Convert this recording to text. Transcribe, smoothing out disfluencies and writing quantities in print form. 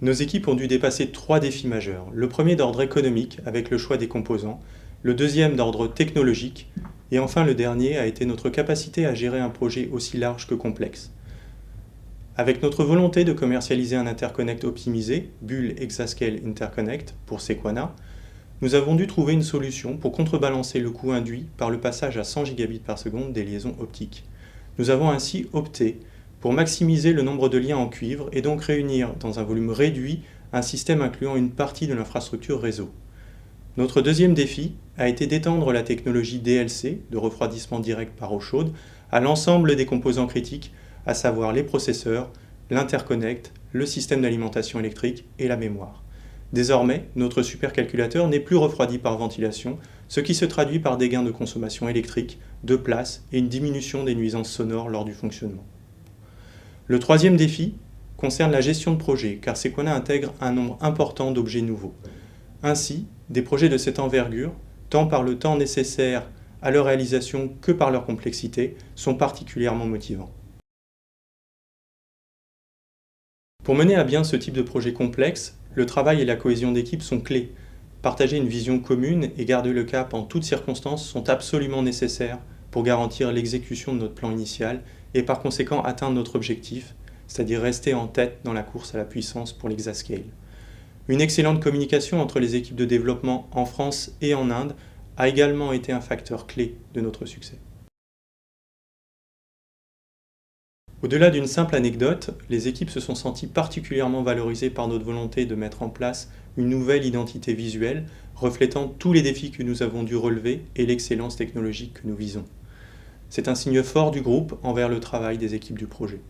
Nos équipes ont dû dépasser 3 défis majeurs. Le premier d'ordre économique, avec le choix des composants, le deuxième d'ordre technologique, et enfin le dernier a été notre capacité à gérer un projet aussi large que complexe. Avec notre volonté de commercialiser un interconnect optimisé, Bull Exascale Interconnect pour Sequana, nous avons dû trouver une solution pour contrebalancer le coût induit par le passage à 100 gigabits par seconde des liaisons optiques. Nous avons ainsi opté pour maximiser le nombre de liens en cuivre et donc réunir dans un volume réduit un système incluant une partie de l'infrastructure réseau. Notre deuxième défi a été d'étendre la technologie DLC, de refroidissement direct par eau chaude, à l'ensemble des composants critiques, à savoir les processeurs, l'interconnect, le système d'alimentation électrique et la mémoire. Désormais, notre supercalculateur n'est plus refroidi par ventilation, ce qui se traduit par des gains de consommation électrique, de place et une diminution des nuisances sonores lors du fonctionnement. Le troisième défi concerne la gestion de projet, car Sequana intègre un nombre important d'objets nouveaux. Ainsi, des projets de cette envergure, tant par le temps nécessaire à leur réalisation que par leur complexité, sont particulièrement motivants. Pour mener à bien ce type de projet complexe, le travail et la cohésion d'équipe sont clés. Partager une vision commune et garder le cap en toutes circonstances sont absolument nécessaires pour garantir l'exécution de notre plan initial et par conséquent atteindre notre objectif, c'est-à-dire rester en tête dans la course à la puissance pour l'Exascale. Une excellente communication entre les équipes de développement en France et en Inde a également été un facteur clé de notre succès. Au-delà d'une simple anecdote, les équipes se sont senties particulièrement valorisées par notre volonté de mettre en place une nouvelle identité visuelle reflétant tous les défis que nous avons dû relever et l'excellence technologique que nous visons. C'est un signe fort du groupe envers le travail des équipes du projet.